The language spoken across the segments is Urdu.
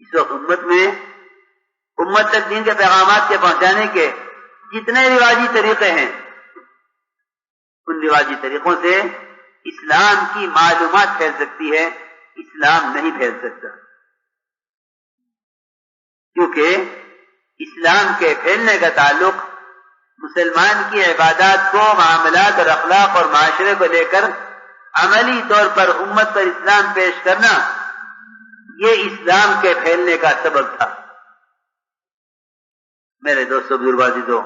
اس وقت امت تک دین کے پیغامات کے پہنچانے کے جتنے رواجی طریقے ہیں، ان رواجی طریقوں سے اسلام کی معلومات پھیل سکتی ہے، اسلام نہیں پھیل سکتا، کیونکہ اسلام کے پھیلنے کا تعلق مسلمان کی عبادات کو، معاملات اور اخلاق اور معاشرے کو لے کر عملی طور پر امت پر اسلام پیش کرنا، یہ اسلام کے پھیلنے کا سبب تھا۔ میرے دوستو، بزرگوں، عزیزو،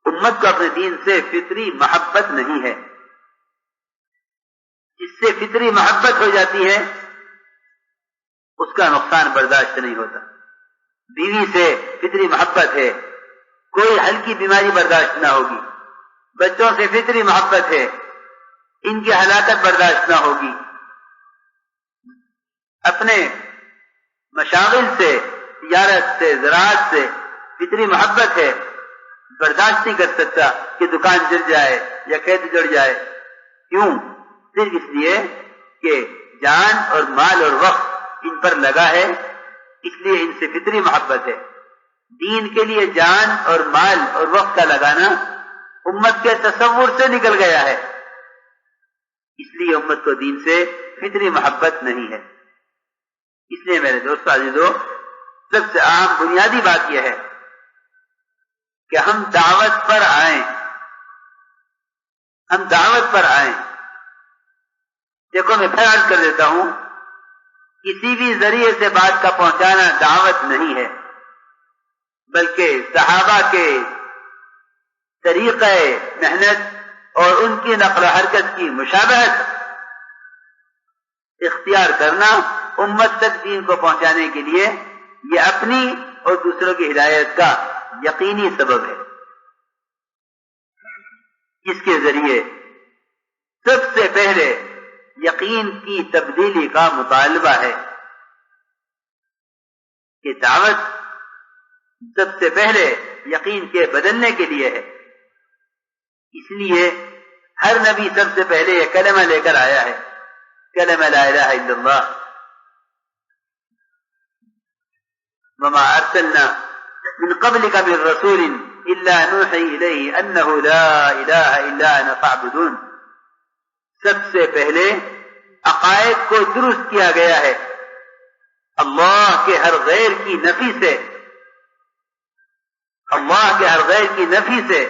امت کو اپنے دین سے فطری محبت نہیں ہے۔ جس سے فطری محبت ہو جاتی ہے اس کا نقصان برداشت نہیں ہوتا۔ بیوی سے فطری محبت ہے، کوئی ہلکی بیماری برداشت نہ ہوگی۔ بچوں سے فطری محبت ہے، ان کی ہلاکت برداشت نہ ہوگی۔ اپنے مشاغل سے، تجارت سے، زراعت سے فطری محبت ہے، برداشت نہیں کر سکتا کہ دکان جل جائے یا کھیت جڑ جائے۔ کیوں؟ صرف اس لیے کہ جان اور مال اور وقت ان پر لگا ہے، اس لیے ان سے فطری محبت ہے۔ دین کے لیے جان اور مال اور وقت کا لگانا امت کے تصور سے نکل گیا ہے، اس لیے امت کو دین سے فطری محبت نہیں ہے۔ اس لیے میرے دوستو، عزیزو، سب سے اہم بنیادی بات یہ ہے کہ ہم دعوت پر آئیں، ہم دعوت پر آئیں۔ دیکھو، میں پھر عرض کر دیتا ہوں، کسی بھی ذریعے سے بات کا پہنچانا دعوت نہیں ہے، بلکہ صحابہ کے طریقہ محنت اور ان کی نقل و حرکت کی مشابہت اختیار کرنا امت تک دین کو پہنچانے کے لیے یہ اپنی اور دوسروں کی ہدایت کا یقینی سبب ہے، جس کے ذریعے سب سے پہلے یقین کی تبدیلی کا مطالبہ ہے کہ دعوت سب سے پہلے یقین کے بدلنے کے لیے ہے۔ اس لیے ہر نبی سب سے پہلے یہ کلمہ لے کر آیا ہے، کلمہ لا الہ الا اللہ۔ وما ارسلنا من قبلك من رسول الا نوحي الیہ انہ لا الہ الا انا فاعبدون۔ سب سے پہلے عقائد کو درست کیا گیا ہے اللہ کے ہر غیر کی نفی سے، اللہ کے ہر غیر کی نفی سے،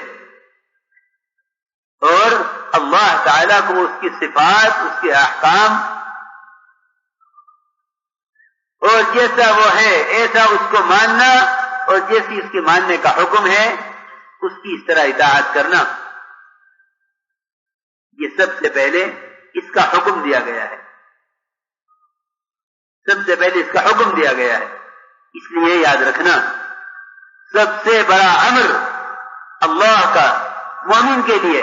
اور اللہ تعالیٰ کو اس کی صفات، اس کے احکام اور جیسا وہ ہے ایسا اس کو ماننا، اور جیسی اس کے ماننے کا حکم ہے اس کی اس طرح اطاعت کرنا، یہ سب سے پہلے اس کا حکم دیا گیا ہے، سب سے پہلے اس کا حکم دیا گیا ہے۔ اس لیے یاد رکھنا، سب سے بڑا امر اللہ کا مومن کے لیے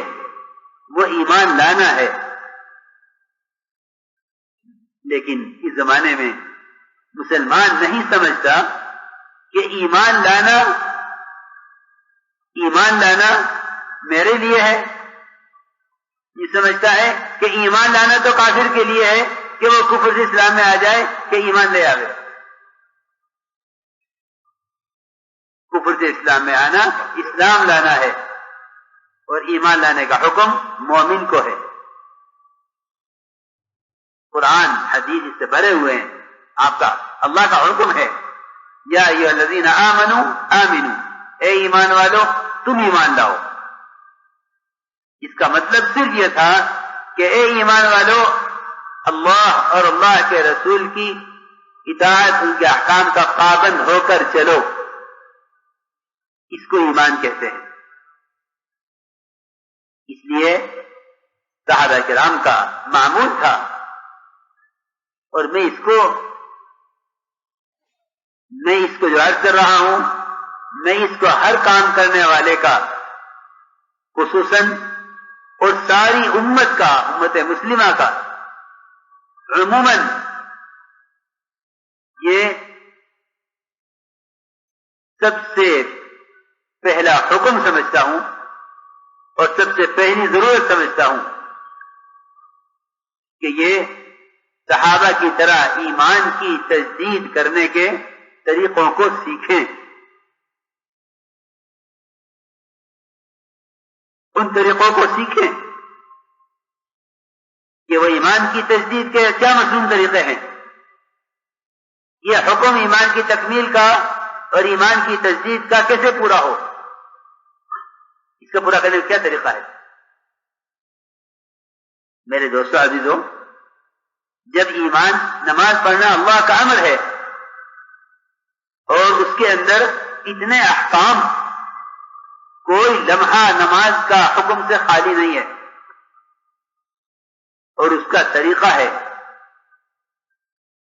وہ ایمان لانا ہے۔ لیکن اس زمانے میں مسلمان نہیں سمجھتا کہ ایمان لانا میرے لیے ہے، یہ سمجھتا ہے کہ ایمان لانا تو کافر کے لیے ہے کہ وہ کفر سے اسلام میں آ جائے کہ ایمان لے آوے۔ کفر سے اسلام میں آنا اسلام لانا ہے، اور ایمان لانے کا حکم مومن کو ہے۔ قرآن حدیث اس سے بھرے ہوئے ہیں، آپ کا اللہ کا حکم ہے، یا ایھا الذین آمنوا آمنوا، اے ایمان والو تم ایمان لاؤ۔ اس کا مطلب صرف یہ تھا کہ اے ایمان والو اللہ اور اللہ کے رسول کی اطاعت، ان کے احکام کا پابند ہو کر چلو، اس کو ایمان کہتے ہیں۔ اس لیے صحابہ کرام کا معمول تھا، اور میں اس کو جو عرض کر رہا ہوں، میں اس کو ہر کام کرنے والے کا، خصوصاً اور ساری امت کا، امت مسلمہ کا عموماً، یہ سب سے پہلا حکم سمجھتا ہوں اور سب سے پہلی ضرورت سمجھتا ہوں کہ یہ صحابہ کی طرح ایمان کی تجدید کرنے کے طریقوں کو سیکھیں، ان طریقوں کو سیکھیں کہ وہ ایمان کی تجدید کے کیا مصنون طریقے ہیں، یہ حکم ایمان کی تکمیل کا اور ایمان کی تجدید کا کیسے پورا ہو، اس کا پورا کرنے کا کیا طریقہ ہے۔ میرے دوستو عزیزو، جب ایمان نماز پڑھنا اللہ کا امر ہے اور اس کے اندر اتنے احکام، کوئی لمحہ نماز کا حکم سے خالی نہیں ہے اور اس کا طریقہ ہے،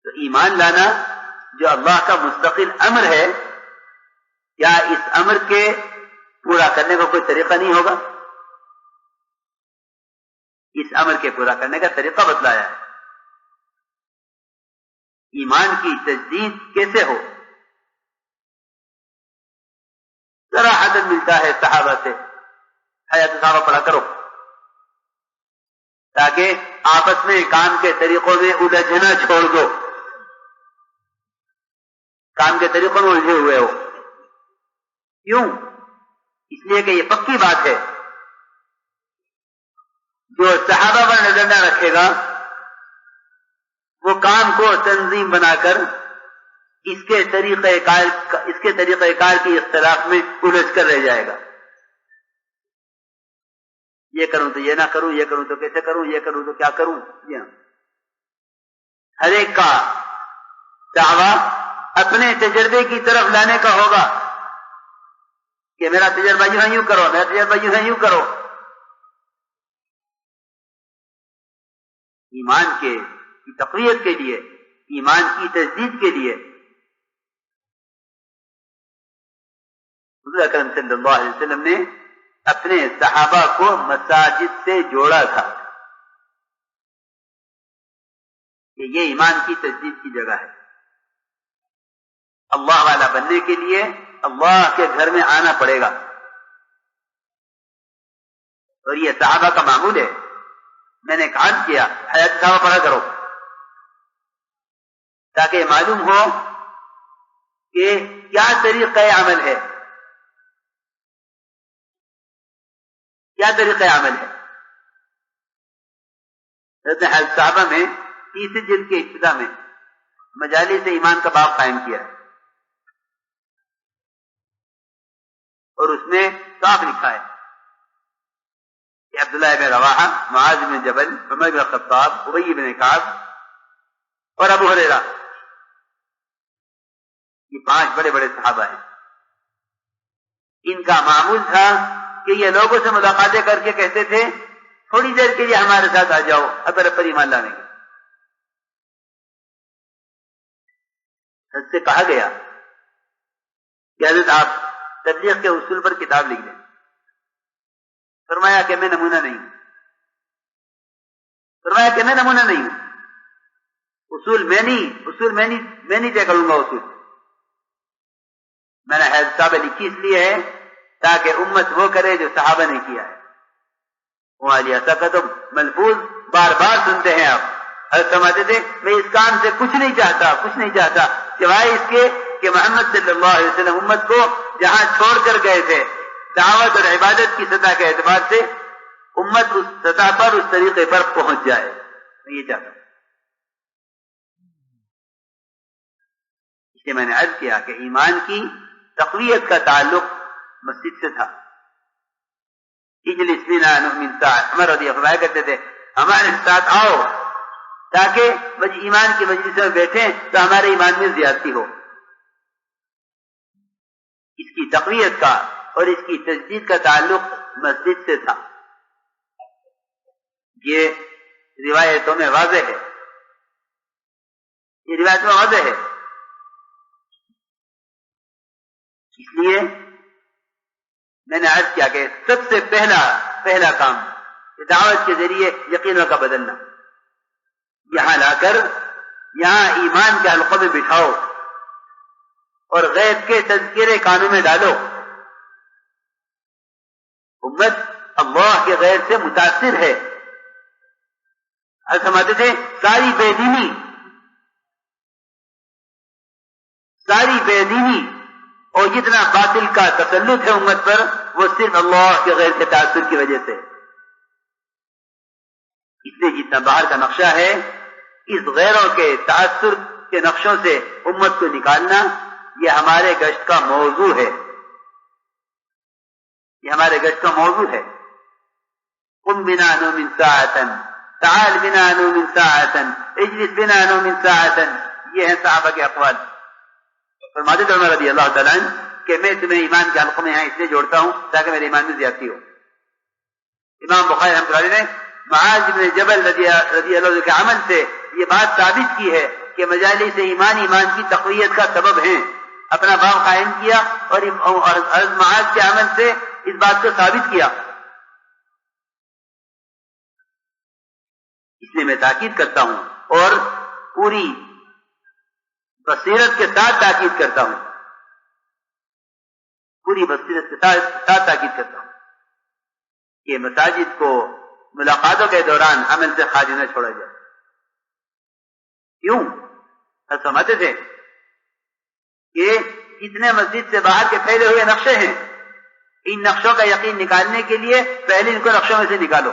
تو ایمان لانا جو اللہ کا مستقل امر ہے، کیا اس امر کے پورا کرنے کا کوئی طریقہ نہیں ہوگا؟ اس امر کے پورا کرنے کا طریقہ بتلایا ہے۔ ایمان کی تجدید کیسے ہو، صراحتاً ملتا ہے صحابہ سے، حیات صحابہ پڑھا کرو تاکہ آپس میں کام کے طریقوں میں الجھنا چھوڑ دو، کام کے طریقوں میں الجھے ہوئے ہو۔ کیوں؟ اس لیے کہ یہ پکی بات ہے، جو صحابہ پر نظر نہ رکھے گا وہ کام کو تنظیم بنا کر اس کے طریقہ کار کی اختلاف میں الجھ کر رہ جائے گا۔ یہ کروں تو یہ نہ کروں، یہ کروں تو کیسے کروں، یہ کروں تو کیا کروں۔ ہر ایک کا دعویٰ اپنے تجربے کی طرف لانے کا ہوگا کہ میرا تجربہ یوں ہے یوں کرو، میرا تجربہ یوں ہے یوں کرو۔ ایمان کی تقویت کے لیے، ایمان کی تجدید کے لیے حضور اکرم صلی اللہ علیہ وسلم نے اپنے صحابہ کو مساجد سے جوڑا تھا کہ یہ ایمان کی تجدید کی جگہ ہے۔ اللہ والا بننے کے لیے اللہ کے گھر میں آنا پڑے گا، اور یہ صحابہ کا معمول ہے۔ میں نے کہا کیا حیات صحابہ پڑھا کرو تاکہ معلوم ہو کہ کیا طریقہ عمل ہے، کیا طریقہ عمل ہے۔ حیات صحابہ میں 30 جلد کے ابتدا میں مجالس ایمان کا باب قائم کیا ہے، اور اس میں صاف لکھا ہے کہ عبداللہ بن رواحہ، معاذ بن جبل، عمر بن خطاب، ابی بن کعب اور ابو ہریرہ، یہ 5 بڑے بڑے صحابہ ہیں۔ ان کا معمول تھا کہ یہ لوگوں سے ملاقاتیں کر کے کہتے تھے تھوڑی دیر کے لیے ہمارے ساتھ آ جاؤ اگر پر ایمان لانے گے۔ حضرت سے کہا گیا کہ حضرت آپ تبلیغ کے اصول پر کتاب لکھ دیں۔ فرمایا کہ میں نمونہ نہیں ہوں، فرمایا کہ میں نمونہ نہیں ہوں، اصول میں نہیں طے کروں گا اصول۔ میں نے حیات صحابہ لکھی اس لیے ہے تاکہ امت وہ کرے جو صحابہ نے کیا ہے۔ وہاں کا تو ملفوظ بار بار سنتے ہیں آپ۔ حضرت فرماتے تھے میں اس کام سے کچھ نہیں چاہتا سوائے اس کے کہ محمد صلی اللہ علیہ وسلم امت کو جہاں چھوڑ کر گئے تھے دعوت اور عبادت کی سطح کے اعتبار سے امت اس سطح پر، اس طریقے پر پہنچ جائے، میں یہ چاہتا ہوں۔ اس لیے میں نے عرض کیا کہ ایمان کی تقویت کا تعلق مسجد سے تھا۔ اجلس بنا نؤمن ساعة، عمر رضی اللہ عنہ کرتے تھے ہمارے ساتھ آؤ تاکہ ایمان کی مجلس میں بیٹھیں تو ہمارے ایمان میں زیادتی ہو۔ اس کی تقویت کا اور اس کی تجدید کا تعلق مسجد سے تھا۔ یہ روایتوں میں واضح ہے، یہ روایت میں واضح ہے۔ اس لیے میں نے عرض کیا کہ سب سے پہلا کام دعوت کے ذریعے یقینوں کا بدلنا، یہاں لا کر یہاں ایمان کے حلقوں میں بٹھاؤ اور غیب کے تذکرے کانوں میں ڈالو۔ امت اللہ کے غیب سے متاثر ہے، فرماتے تھے ساری بے دینی اور جتنا باطل کا تسلط ہے امت پر وہ صرف اللہ کے غیر کے تاثر کی وجہ سے. اس لیے جتنا باہر کا نقشہ ہے اس غیروں کے تاثر کے نقشوں سے امت کو نکالنا یہ ہمارے گشت کا موضوع ہے. قم بنا نؤمن ساعة تعال بنا نؤمن ساعة اجلس بنا نؤمن ساعة. یہ ہیں صحابہ کے اقوال. فرماتے تھے عمر رضی اللہ تعالیٰ عنہ کہ میں تمہیں ایمان کے حلقوں میں یہاں اس لیے جوڑتا ہوں تاکہ میرے ایمان میں زیادتی ہو. امام بخاری رحمۃ اللہ علیہ نے معاذ بن جبل رضی اللہ عنہ کے عمل سے یہ بات ثابت کی ہے کہ مجالس ایمان کی تقویت کا سبب ہیں. اپنا باب قائم کیا اور معاذ کے عمل سے اس بات کو ثابت کیا. اس لیے میں تاکید کرتا ہوں اور پوری بصیرت کے ساتھ تاکید کرتا ہوں کہ مساجد کو ملاقاتوں کے دوران عمل سے خالی نہ چھوڑا جائے. کیوں؟ سمجھتے تھے کہ جتنے مسجد سے باہر کے پھیلے ہوئے نقشے ہیں ان نقشوں کا یقین نکالنے کے لیے پہلے ان کو نقشوں میں سے نکالو.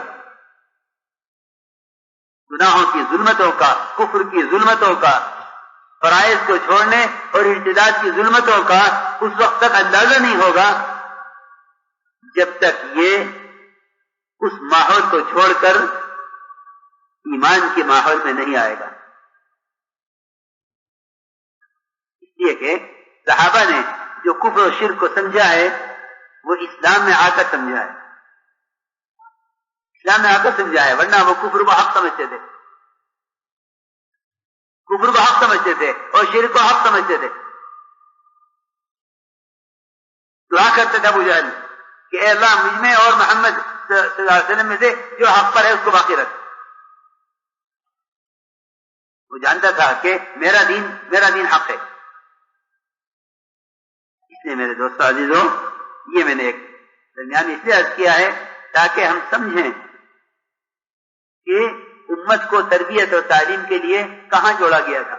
گناہوں کی ظلمتوں کا، کفر کی ظلمتوں کا، فرائض کو چھوڑنے اور ارتداد کی ظلمتوں کا اس وقت تک اندازہ نہیں ہوگا جب تک یہ اس ماحول کو چھوڑ کر ایمان کے ماحول میں نہیں آئے گا. اس لیے کہ صحابہ نے جو کفر و شرک کو سمجھا ہے وہ اسلام میں آ کر سمجھا ہے. ورنہ وہ کفر کو حق سمجھتے تھے اور شرک کو حق سمجھتے تھے. دعا کرتے تھے ابو جہل کہ اے اللہ مجھ میں اور محمد صلی اللہ علیہ وسلم میں سے جو حق پر ہے اس کو باقی رکھ. وہ جانتا تھا کہ میرا دین حق ہے. اس لیے میرے دوستو عزیزو یہ میں نے ایک درمیان اس لیے عرض کیا ہے تاکہ ہم سمجھیں کہ امت کو تربیت اور تعلیم کے لیے کہاں جوڑا گیا تھا.